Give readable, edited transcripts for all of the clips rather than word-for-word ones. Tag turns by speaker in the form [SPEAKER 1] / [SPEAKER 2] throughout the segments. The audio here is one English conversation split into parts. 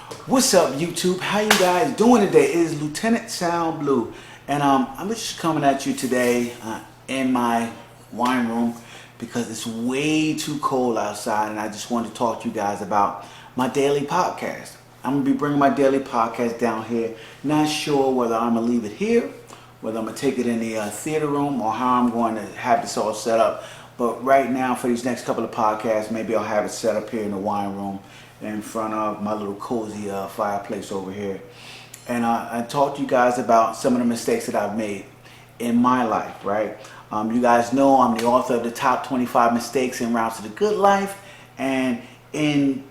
[SPEAKER 1] What's up, YouTube? How you guys doing today? It is Lieutenant Sound Blue, and I'm just coming at you today in my wine room because it's way too cold outside, and I just wanted to talk to you guys about my daily podcast. I'm gonna be bringing my daily podcast down here. Not sure whether I'm gonna leave it here, whether I'm gonna take it in the theater room, or how I'm going to have this all set up. But right now, for these next couple of podcasts, maybe I'll have it set up here in the wine room in front of my little cozy fireplace over here. And I talked to you guys about some of the mistakes that I've made in my life, right? You guys know I'm the author of the top 25 mistakes en route to the good life. And in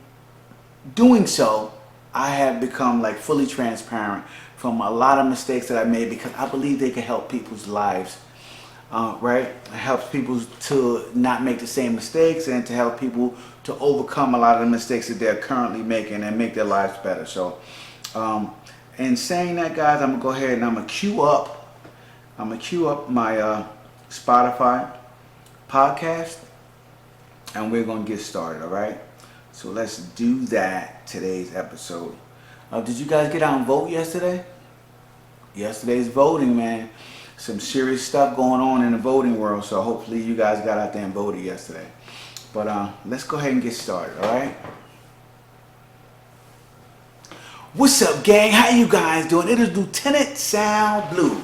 [SPEAKER 1] doing so, I have become like fully transparent from a lot of mistakes that I made because I believe they can help people's lives. Right? It helps people to not make the same mistakes and to help people to overcome a lot of the mistakes that they're currently making and make their lives better. So, in saying that, guys, I'm gonna go ahead and I'm gonna queue up my Spotify podcast, and we're gonna get started. All right. So let's do that. Today's episode. Did you guys get out and vote yesterday? Yesterday's voting, man. Some serious stuff going on in the voting world, so hopefully you guys got out there and voted yesterday. But let's go ahead and get started, all right? What's up, gang? How you guys doing? It is Lieutenant Sound Blue,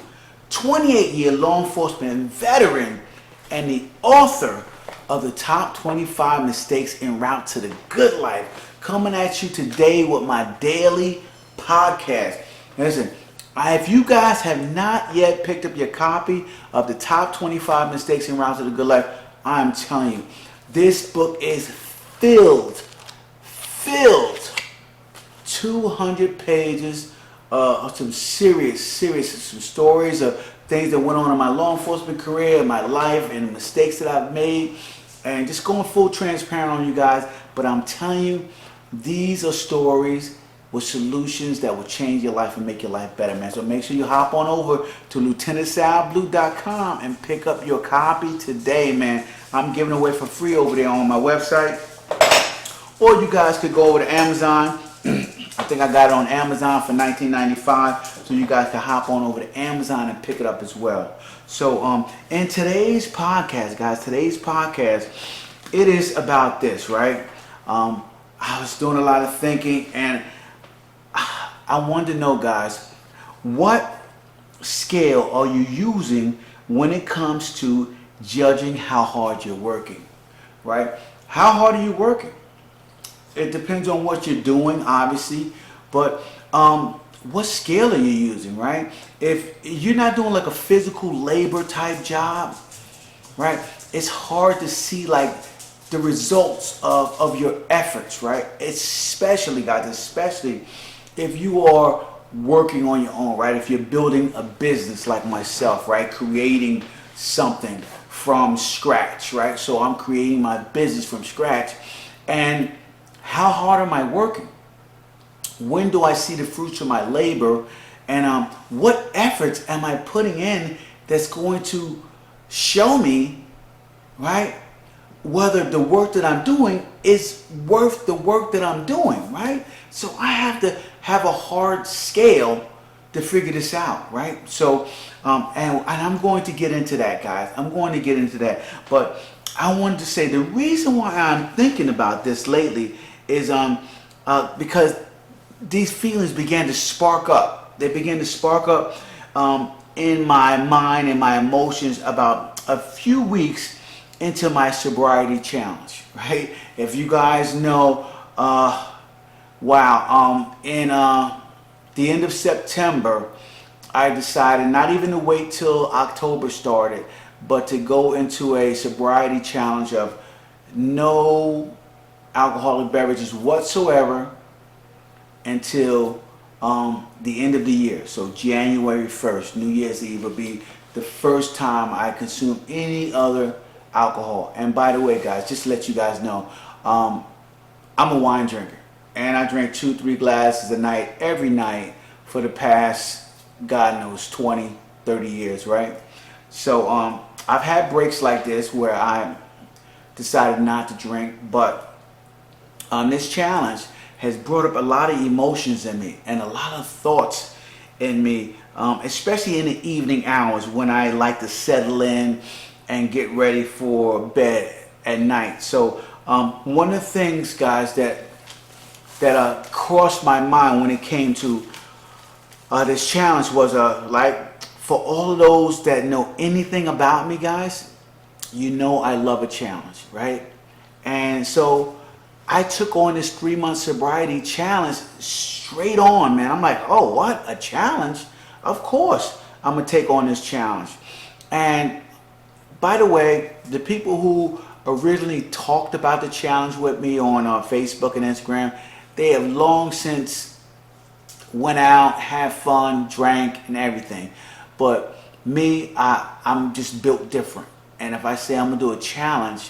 [SPEAKER 1] 28-year law enforcement veteran and the author of the top 25 mistakes en route to the good life, coming at you today with my daily podcast. Listen, if you guys have not yet picked up your copy of the top 25 mistakes en route to the good life, I'm telling you, this book is filled 200 pages of some serious some stories of things that went on in my law enforcement career, my life, and mistakes that I've made, and just going full transparent on you guys. But I'm telling you, these are stories with solutions that will change your life and make your life better, man. So make sure you hop on over to lieutenantsoundblue.com and pick up your copy today, man. I'm giving away for free over there on my website. Or you guys could go over to Amazon. I think I got it on Amazon for $19.95. So you guys can hop on over to Amazon and pick it up as well. So in today's podcast, guys, it is about this, right? I was doing a lot of thinking, and I wanted to know, guys, what scale are you using when it comes to judging how hard you're working, right? How hard are you working? It depends on what you're doing, obviously, but what scale are you using, right? If you're not doing like a physical labor type job, right, it's hard to see like the results of your efforts, right? Especially, guys, especially if you are working on your own, right? If you're building a business like myself, right? Creating something from scratch, right? So I'm creating my business from scratch. And how hard am I working? When do I see the fruits of my labor? And what efforts am I putting in that's going to show me, right, whether the work that I'm doing is worth the work that I'm doing, right? So I have to have a hard scale to figure this out, right? So, and I'm going to get into that, guys. I'm going to get into that. But I wanted to say the reason why I'm thinking about this lately is because these feelings began to spark up. They began to spark up in my mind and my emotions about a few weeks into my sobriety challenge, right? If you guys know, in the end of September, I decided not even to wait till October started, but to go into a sobriety challenge of no alcoholic beverages whatsoever until the end of the year. So January 1st, New Year's Eve, will be the first time I consume any other alcohol. And by the way, guys, just to let you guys know, I'm a wine drinker, and I drink 2-3 glasses a night every night for the past, God knows, 20, 30 years, right? So I've had breaks like this where I decided not to drink, but this challenge has brought up a lot of emotions in me and a lot of thoughts in me, especially in the evening hours when I like to settle in and get ready for bed at night. So one of the things, guys, that crossed my mind when it came to this challenge was like, for all of those that know anything about me, guys, you know I love a challenge, right? And so I took on this 3-month sobriety challenge straight on, man. I'm like, oh, what? A challenge? Of course I'm going to take on this challenge. And by the way, the people who originally talked about the challenge with me on Facebook and Instagram, they have long since went out, had fun, drank, and everything. But me, I'm just built different. And if I say I'm going to do a challenge,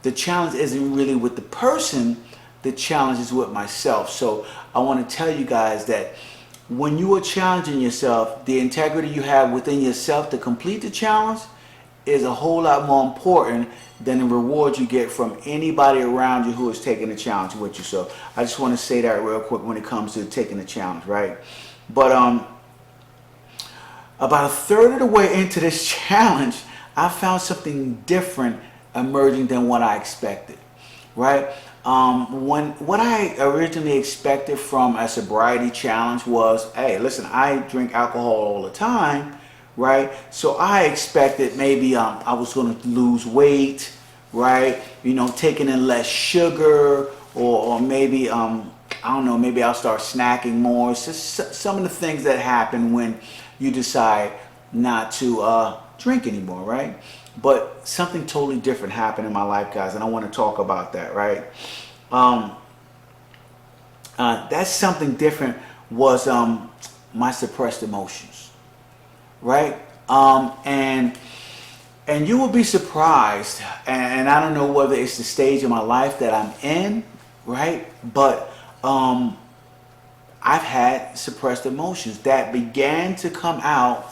[SPEAKER 1] the challenge isn't really with the person, the challenge is with myself. So I want to tell you guys that when you are challenging yourself, the integrity you have within yourself to complete the challenge is a whole lot more important than the reward you get from anybody around you who is taking the challenge with you. So I just want to say that real quick when it comes to taking the challenge, right? But about a third of the way into this challenge, I found something different emerging than what I expected, right? What I originally expected from a sobriety challenge was, hey, listen, I drink alcohol all the time, right? So I expected maybe I was going to lose weight, right? You know, taking in less sugar, or maybe I don't know, maybe I'll start snacking more. It's just some of the things that happen when you decide not to drink anymore, right? But something totally different happened in my life, guys, and I want to talk about that, right? That's something different was my suppressed emotions, right? And you will be surprised, and I don't know whether it's the stage of my life that I'm in, right? But I've had suppressed emotions that began to come out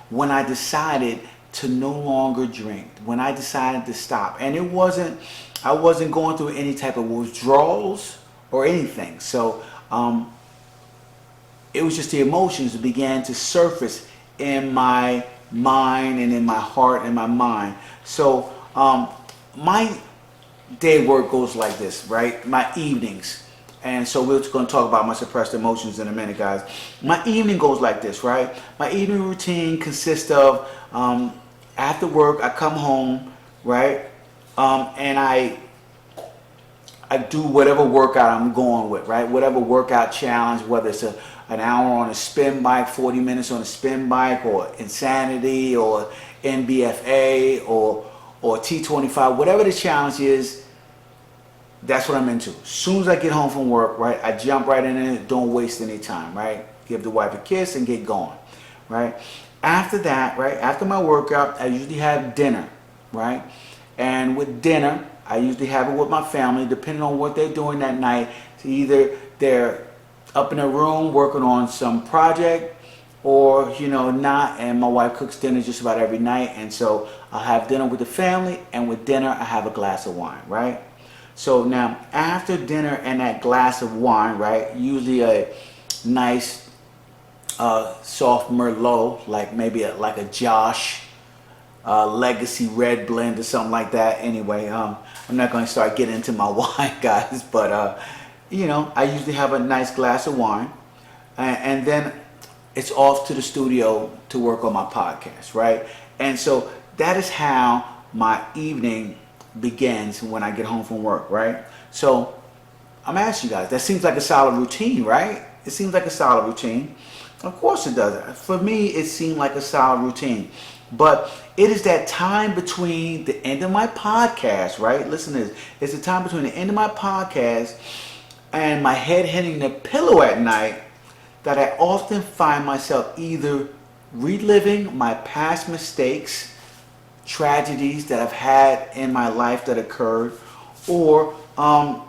[SPEAKER 1] when I decided to no longer drink, when I decided to stop. And I wasn't going through any type of withdrawals or anything. So it was just the emotions that began to surface in my mind and in my heart and my mind. So my day work goes like this, right? My evenings. And so we're just going to talk about my suppressed emotions in a minute, guys. My evening goes like this, right? My evening routine consists of after work, I come home, right? And I do whatever workout I'm going with, right? Whatever workout challenge, whether it's an hour on a spin bike, 40 minutes on a spin bike, or Insanity, or NBFA, or T25, whatever the challenge is, that's what I'm into. As soon as I get home from work, right, I jump right in it, don't waste any time, right? Give the wife a kiss and get going, right? After that, right, after my workout, I usually have dinner, right? And with dinner, I usually have it with my family, depending on what they're doing that night. So either they're up in their room working on some project, or, you know, not, and my wife cooks dinner just about every night. And so I'll have dinner with the family, and with dinner, I have a glass of wine, right? So now, after dinner and that glass of wine, right, usually a nice soft Merlot, like maybe like a Josh Legacy Red Blend or something like that. Anyway, I'm not going to start getting into my wine, guys, but you know, I usually have a nice glass of wine, and then it's off to the studio to work on my podcast, right? And so that is how my evening begins when I get home from work, right? So I'm asking you guys, that seems like a solid routine, right? It seems like a solid routine. Of course it does. For me, it seemed like a solid routine. But it is that time between the end of my podcast, right? Listen to this. It's the time between the end of my podcast and my head hitting the pillow at night that I often find myself either reliving my past mistakes, tragedies that I've had in my life that occurred, or I'm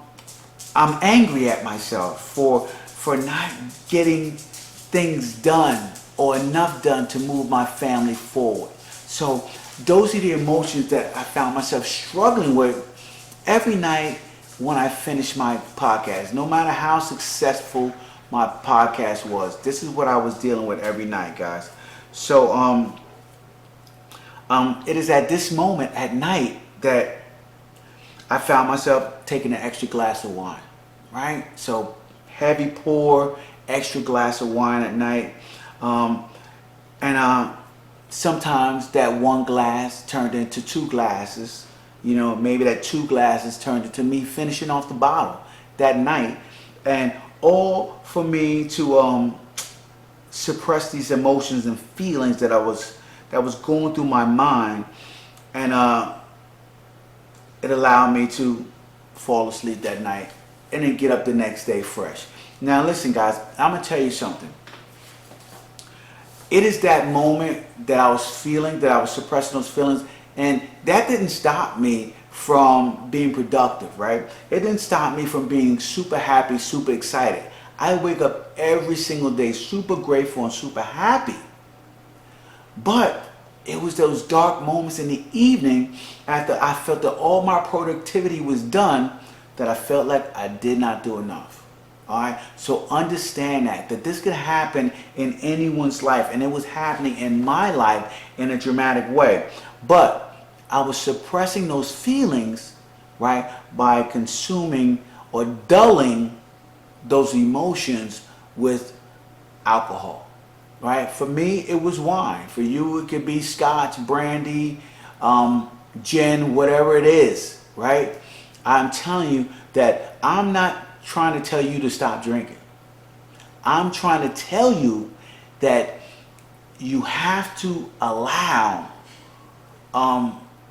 [SPEAKER 1] angry at myself for not getting things done or enough done to move my family forward. So those are the emotions that I found myself struggling with every night when I finished my podcast. No matter how successful my podcast was, this is what I was dealing with every night, guys. So it is at this moment at night that I found myself taking an extra glass of wine, right? So heavy pour, extra glass of wine at night. And sometimes that one glass turned into two glasses. You know, maybe that two glasses turned into me finishing off the bottle that night. And all for me to suppress these emotions and feelings that was going through my mind. And it allowed me to fall asleep that night and then get up the next day fresh. Now listen, guys, I'm going to tell you something. It is that moment that I was feeling, that I was suppressing those feelings, and that didn't stop me from being productive, right? It didn't stop me from being super happy, super excited. I wake up every single day super grateful and super happy. But it was those dark moments in the evening after I felt that all my productivity was done that I felt like I did not do enough. All right, so understand that this could happen in anyone's life, and it was happening in my life in a dramatic way. But I was suppressing those feelings, right, by consuming or dulling those emotions with alcohol, right? For me, it was wine. For you, it could be scotch, brandy, gin, whatever it is, right? I'm telling you that I'm not trying to tell you to stop drinking. I'm trying to tell you that you have to allow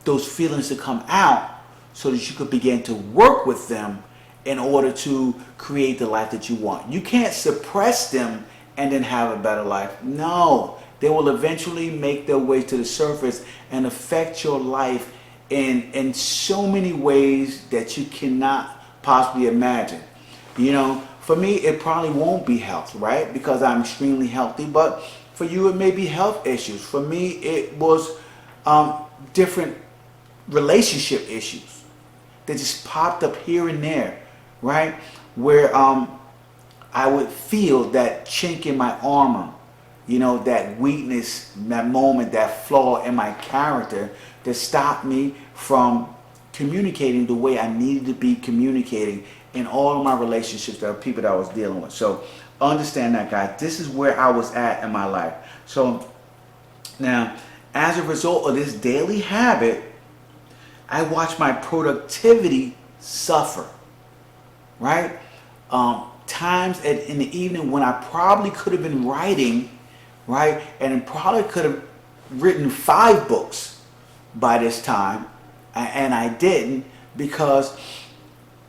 [SPEAKER 1] those feelings to come out so that you could begin to work with them in order to create the life that you want. You can't suppress them and then have a better life. No, they will eventually make their way to the surface and affect your life in so many ways that you cannot possibly imagine. You know, for me, it probably won't be health, right? Because I'm extremely healthy. But for you, it may be health issues. For me, it was different relationship issues that just popped up here and there, right? Where I would feel that chink in my armor, you know, that weakness, that moment, that flaw in my character that stopped me from communicating the way I needed to be communicating in all of my relationships that are people that I was dealing with. So understand that, guys. This is where I was at in my life. So now, as a result of this daily habit, I watched my productivity suffer, right? Times in the evening when I probably could have been writing, right? And probably could have written 5 books by this time, and I didn't, because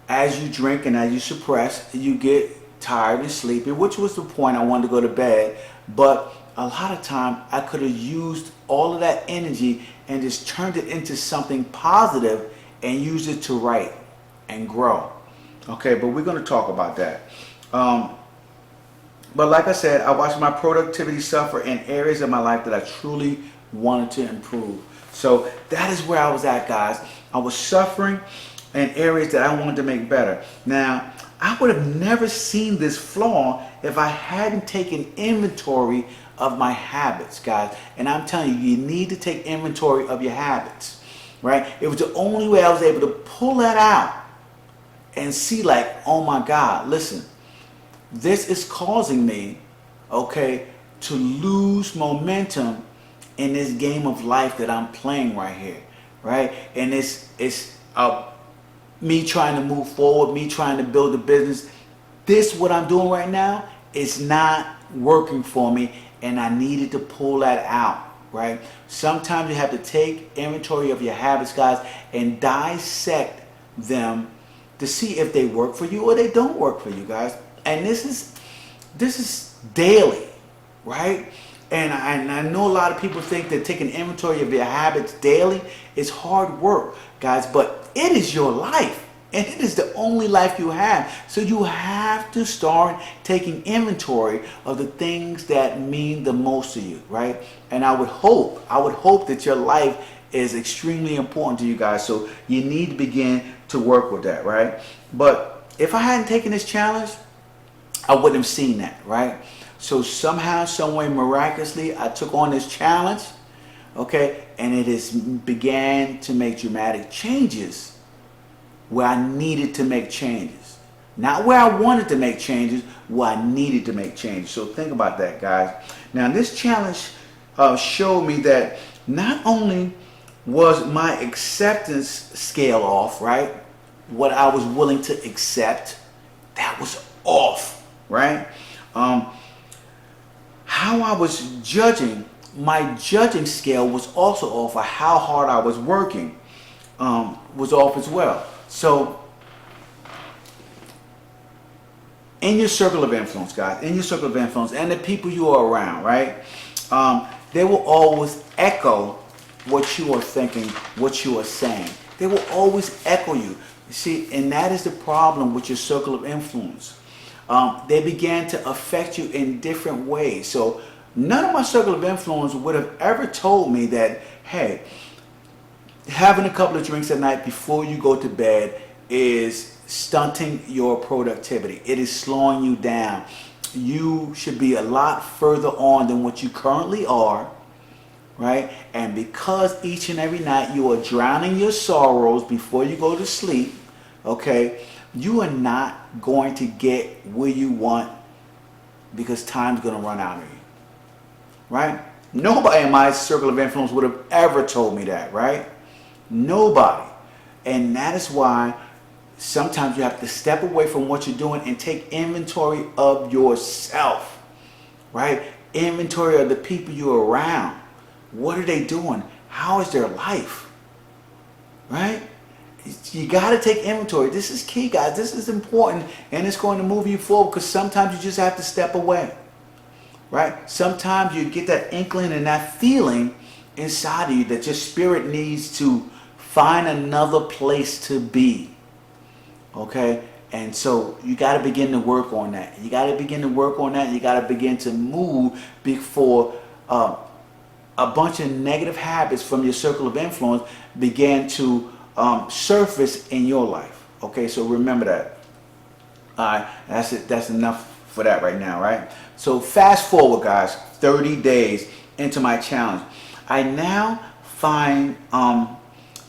[SPEAKER 1] as you drink and as you suppress, you get tired and sleepy, which was the point. I wanted to go to bed, but a lot of time I could have used all of that energy and just turned it into something positive and used it to write and grow. Okay, but we're going to talk about that. But like I said, I watched my productivity suffer in areas of my life that I truly wanted to improve. So that is where I was at, guys. I was suffering in areas that I wanted to make better. Now, I would have never seen this flaw if I hadn't taken inventory of my habits, guys. And I'm telling you, you need to take inventory of your habits, right? It was the only way I was able to pull that out and see like, oh my God, listen, this is causing me, okay, to lose momentum in this game of life that I'm playing right here, right? And it's me trying to move forward, me trying to build a business. This, what I'm doing right now, is not working for me, and I needed to pull that out, right? Sometimes you have to take inventory of your habits, guys, and dissect them to see if they work for you or they don't work for you, guys. And this is daily, right? And I know a lot of people think that taking inventory of your habits daily is hard work, guys, but it is your life. And it is the only life you have. So you have to start taking inventory of the things that mean the most to you, right? And I would hope that your life is extremely important to you guys. So you need to begin to work with that, right? But if I hadn't taken this challenge, I wouldn't have seen that, right? So somehow, some way, miraculously, I took on this challenge, okay, and it has began to make dramatic changes where I needed to make changes. Not where I wanted to make changes, where I needed to make changes. So think about that, guys. Now, this challenge showed me that not only was my acceptance scale off, right? What I was willing to accept, that was off, right? How I was judging, my judging scale was also off, or how hard I was working was off as well. So in your circle of influence, guys, in your circle of influence, and the people you are around, right? They will always echo what you are thinking, what you are saying. They will always echo you. You see, and that is the problem with your circle of influence. They began to affect you in different ways. So none of my circle of influence would have ever told me that, hey, having a couple of drinks at night before you go to bed is stunting your productivity. It is slowing you down. You should be a lot further on than what you currently are, right? And because each and every night you are drowning your sorrows before you go to sleep, okay, you are not going to get where you want because time's going to run out of you, right? Nobody in my circle of influence would have ever told me that, right? Nobody. And that is why sometimes you have to step away from what you're doing and take inventory of yourself, right? Inventory of the people you're around. What are they doing? How is their life, right? You got to take inventory. This is key, guys. This is important, and it's going to move you forward because sometimes you just have to step away, right? Sometimes you get that inkling and that feeling inside of you that your spirit needs to find another place to be, okay? And so you got to begin to work on that. You got to begin to work on that. You got to begin to move before a bunch of negative habits from your circle of influence begin to surface in your life. Okay, so remember that. All right, that's it. That's enough for that right now, right? So fast forward, guys, 30 days into my challenge. I now find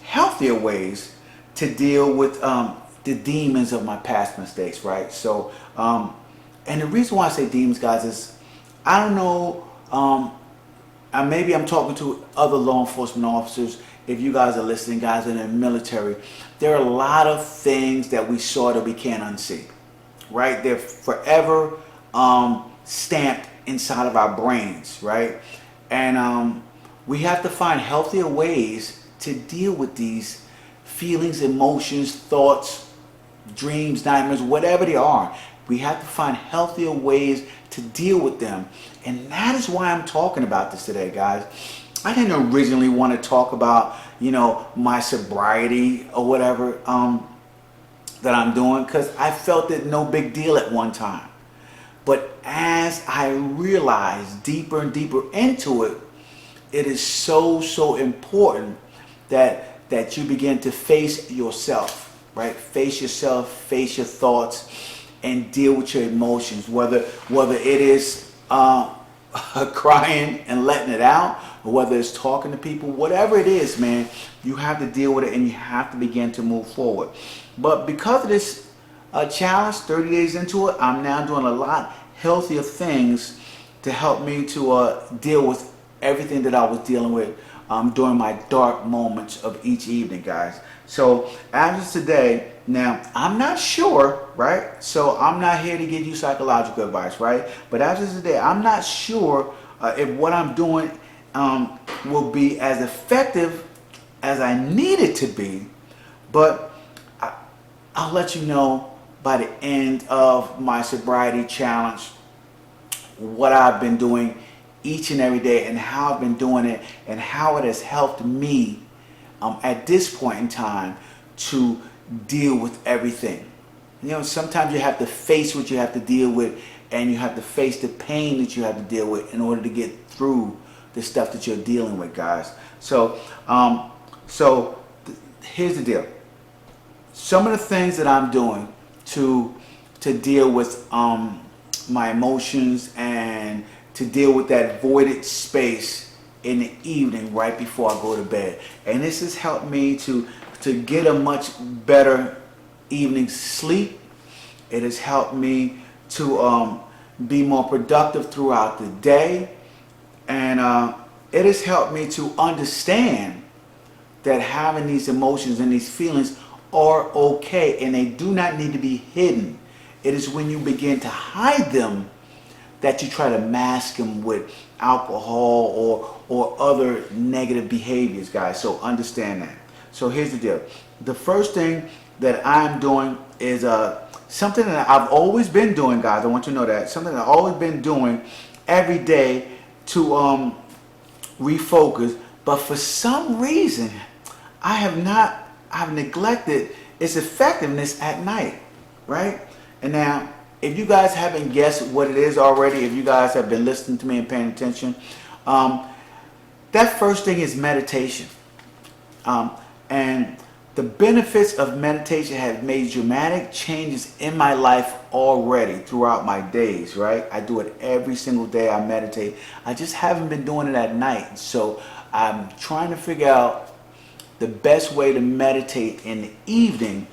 [SPEAKER 1] healthier ways to deal with the demons of my past mistakes, right? So, and the reason why I say demons, guys, is I don't know, maybe I'm talking to other law enforcement officers. If you guys are listening, guys in the military, there are a lot of things that we saw that we can't unsee, right? They're forever stamped inside of our brains, right? And we have to find healthier ways to deal with these feelings, emotions, thoughts, dreams, nightmares, whatever they are. We have to find healthier ways to deal with them. And that is why I'm talking about this today, guys. I didn't originally want to talk about, my sobriety or whatever that I'm doing, because I felt it no big deal at one time. But as I realized deeper and deeper into it, it is so important that you begin to face yourself, right? Face yourself, face your thoughts, and deal with your emotions, whether it is crying and letting it out, or whether it's talking to people, whatever it is, man, you have to deal with it and you have to begin to move forward. But because of this challenge, 30 days into it, I'm now doing a lot healthier things to help me to deal with everything that I was dealing with during my dark moments of each evening, guys. So as of today, now I'm not sure, right? So I'm not here to give you psychological advice, right? But as of today, I'm not sure if what I'm doing will be as effective as I need it to be. But I'll let you know by the end of my sobriety challenge what I've been doing each and every day and how I've been doing it and how it has helped me at this point in time to deal with everything. Sometimes you have to face what you have to deal with, and you have to face the pain that you have to deal with in order to get through the stuff that you're dealing with, guys. So So here's the deal. Some of the things that I'm doing to deal with my emotions and to deal with that voided space in the evening right before I go to bed. And this has helped me to get a much better evening sleep. It has helped me to be more productive throughout the day. And it has helped me to understand that having these emotions and these feelings are okay and they do not need to be hidden. It is when you begin to hide them that you try to mask them with alcohol or other negative behaviors, guys. So understand that. So here's the deal. The first thing that I'm doing is something that I've always been doing, guys. I want you to know that. Something that I've always been doing every day to refocus. But for some reason, I've neglected its effectiveness at night, right? And now, if you guys haven't guessed what it is already, if you guys have been listening to me and paying attention, that first thing is meditation. And the benefits of meditation have made dramatic changes in my life already throughout my days, right? I do it every single day. I meditate. I just haven't been doing it at night. So I'm trying to figure out the best way to meditate in the evening.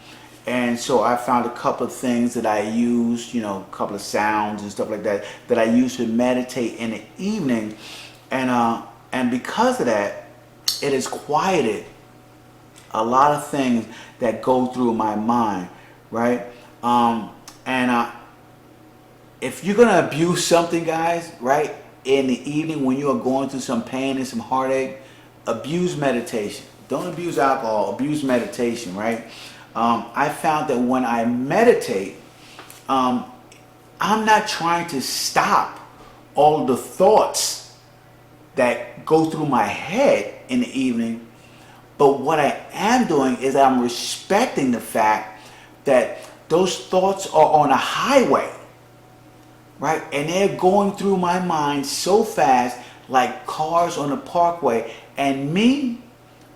[SPEAKER 1] And so I found a couple of things that I use, a couple of sounds and stuff like that I use to meditate in the evening. And because of that, it has quieted a lot of things that go through my mind, right? If you're gonna abuse something, guys, right, in the evening when you are going through some pain and some heartache, abuse meditation. Don't abuse alcohol, abuse meditation, right? I found that when I meditate, I'm not trying to stop all the thoughts that go through my head in the evening. But what I am doing is I'm respecting the fact that those thoughts are on a highway, right? And they're going through my mind so fast, like cars on a parkway. And me,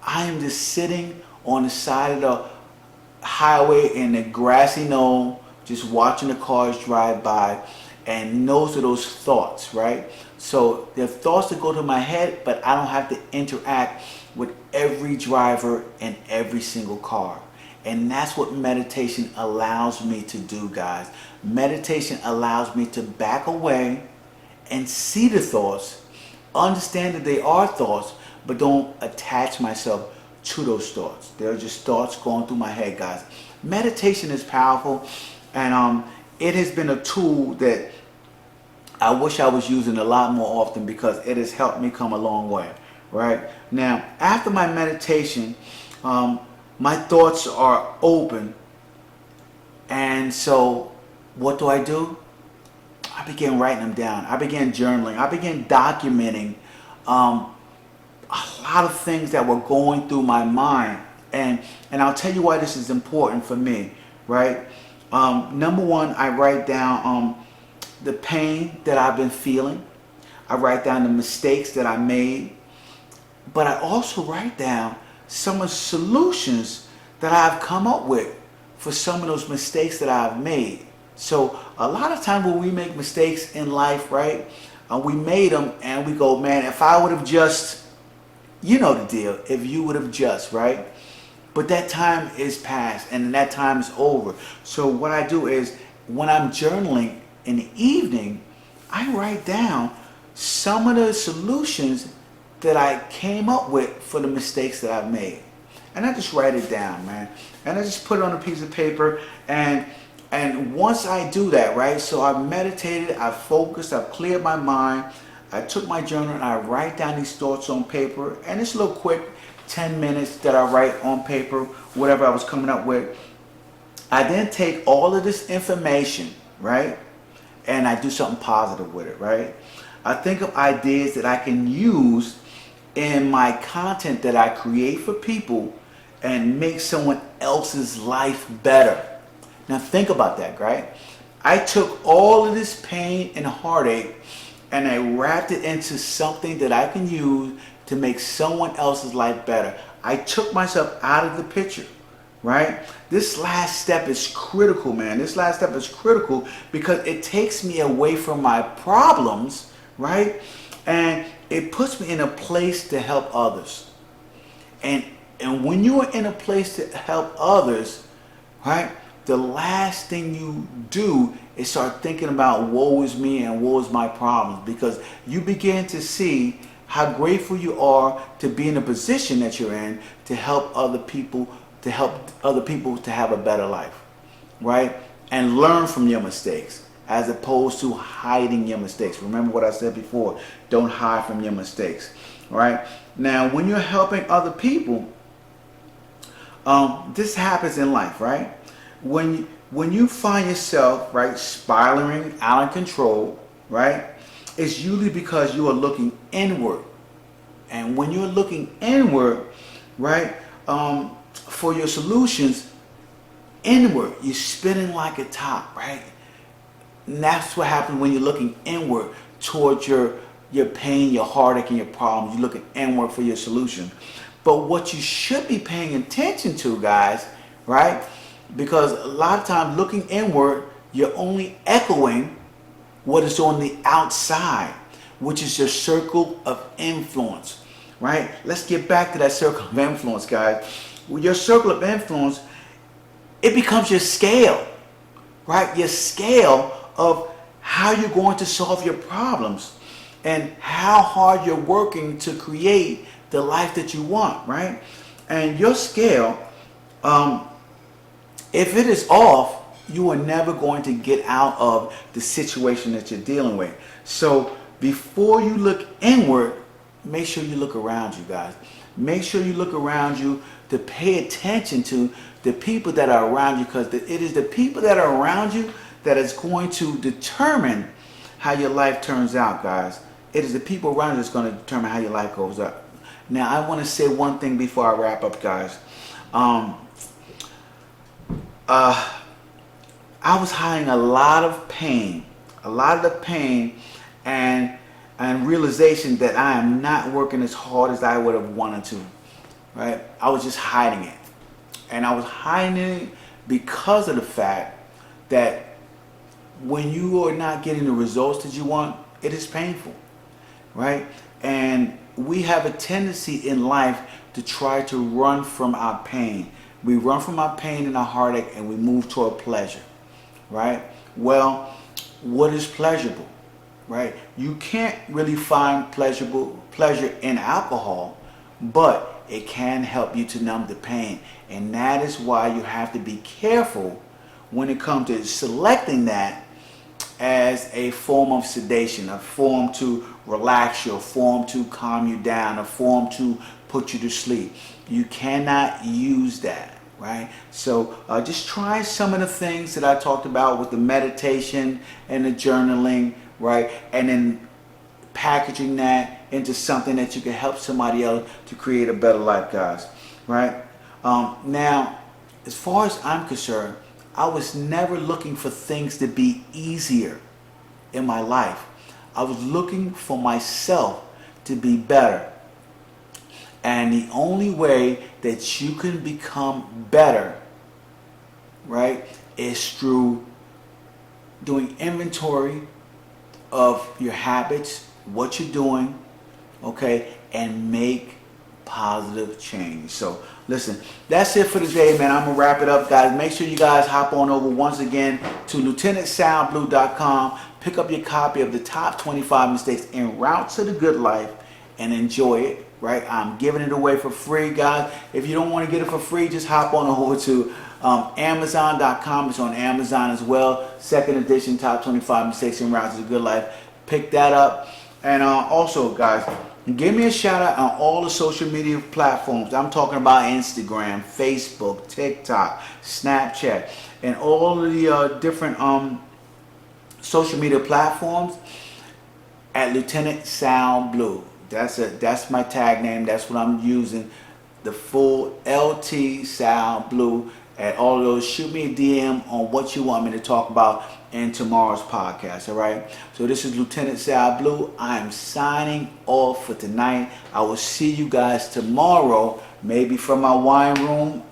[SPEAKER 1] I am just sitting on the side of the highway in the grassy knoll, just watching the cars drive by. And those are those thoughts, right? So they're thoughts that go to my head, but I don't have to interact with every driver and every single car. And that's what meditation allows me to do, guys. Meditation allows me to back away and see the thoughts, understand that they are thoughts, but don't attach myself to those thoughts. They're just thoughts going through my head, guys. Meditation is powerful, and it has been a tool that I wish I was using a lot more often because it has helped me come a long way. Right? Now, after my meditation, my thoughts are open. And so, what do? I began writing them down. I began journaling. I began documenting a lot of things that were going through my mind. And I'll tell you why this is important for me, right? Number one, I write down the pain that I've been feeling. I write down the mistakes that I made. But I also write down some of the solutions that I've come up with for some of those mistakes that I've made. So a lot of times when we make mistakes in life, right, we made them and we go, man, if I would have just, you know the deal, if you would have just, right? But that time is past and that time is over. So what I do is when I'm journaling in the evening, I write down some of the solutions that I came up with for the mistakes that I've made. And I just write it down, man. And I just put it on a piece of paper. And once I do that, right, so I've meditated, I've focused, I've cleared my mind, I took my journal and I write down these thoughts on paper. And it's a little quick, 10 minutes that I write on paper, whatever I was coming up with. I then take all of this information, right, and I do something positive with it, right? I think of ideas that I can use in my content that I create for people and make someone else's life better. Now think about that, right? I took all of this pain and heartache and I wrapped it into something that I can use to make someone else's life better. I took myself out of the picture, right? This last step is critical, man. This last step is critical because it takes me away from my problems, right? And it puts me in a place to help others. And when you are in a place to help others, right, the last thing you do is start thinking about woe is me and woe is my problems, because you begin to see how grateful you are to be in the position that you're in to help other people, to have a better life, right? And learn from your mistakes as opposed to hiding your mistakes. Remember what I said before, don't hide from your mistakes, right? Now, when you're helping other people, this happens in life, right? When you find yourself, right, spiraling out of control, right, it's usually because you are looking inward. And when you're looking inward, right, for your solutions, inward, you're spinning like a top, right? And that's what happens when you're looking inward towards your pain, your heartache, and your problems. You're looking inward for your solution. But what you should be paying attention to, guys, right? Because a lot of times looking inward, you're only echoing what is on the outside, which is your circle of influence, right? Let's get back to that circle of influence, guys. With your circle of influence, it becomes your scale, right? Your scale of how you're going to solve your problems and how hard you're working to create the life that you want, right? And your scale, if it is off, you are never going to get out of the situation that you're dealing with. So before you look inward, make sure you look around you, guys. Make sure you look around you to pay attention to the people that are around you, because it is the people that are around you that is going to determine how your life turns out, guys. It is the people around you that's going to determine how your life goes up. Now, I want to say one thing before I wrap up, guys. I was hiding a lot of pain and realization that I am not working as hard as I would have wanted to, right? I was just hiding it. And I was hiding it because of the fact that when you are not getting the results that you want, it is painful, right? And we have a tendency in life to try to run from our pain. We run from our pain and our heartache and we move toward pleasure, right? Well, what is pleasurable, right? You can't really find pleasure in alcohol, but it can help you to numb the pain. And that is why you have to be careful when it comes to selecting that as a form of sedation, a form to relax you, a form to calm you down, a form to put you to sleep. You cannot use that, right? So just try some of the things that I talked about with the meditation and the journaling, right? And then packaging that into something that you can help somebody else to create a better life, guys, right? Now, as far as I'm concerned, I was never looking for things to be easier in my life. I was looking for myself to be better. And the only way that you can become better, right, is through doing inventory of your habits, what you're doing, okay, and make positive change. So listen, that's it for today, man. I'm gonna wrap it up, guys. Make sure you guys hop on over once again to lieutenantsoundblue.com, pick up your copy of the top 25 mistakes en route to the good life, and enjoy it, right? I'm giving it away for free, guys. If you don't want to get it for free, just hop on over to Amazon.com. It's on Amazon as well. Second edition, top 25 mistakes en route to the good life. Pick that up. And also, guys, give me a shout out on all the social media platforms. I'm talking about Instagram, Facebook, TikTok, Snapchat, and all of the different social media platforms at Lieutenant Sound Blue. That's my tag name. That's what I'm using. The full LT Sound Blue. at all of those. Shoot me a DM on what you want me to talk about in tomorrow's podcast, all right? So this is Lieutenant Sal Blue. I am signing off for tonight. I will see you guys tomorrow, maybe from my wine room,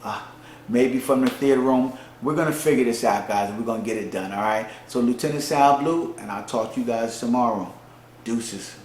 [SPEAKER 1] maybe from the theater room. We're going to figure this out, guys, and we're going to get it done, all right? So Lieutenant Sal Blue, and I'll talk to you guys tomorrow. Deuces.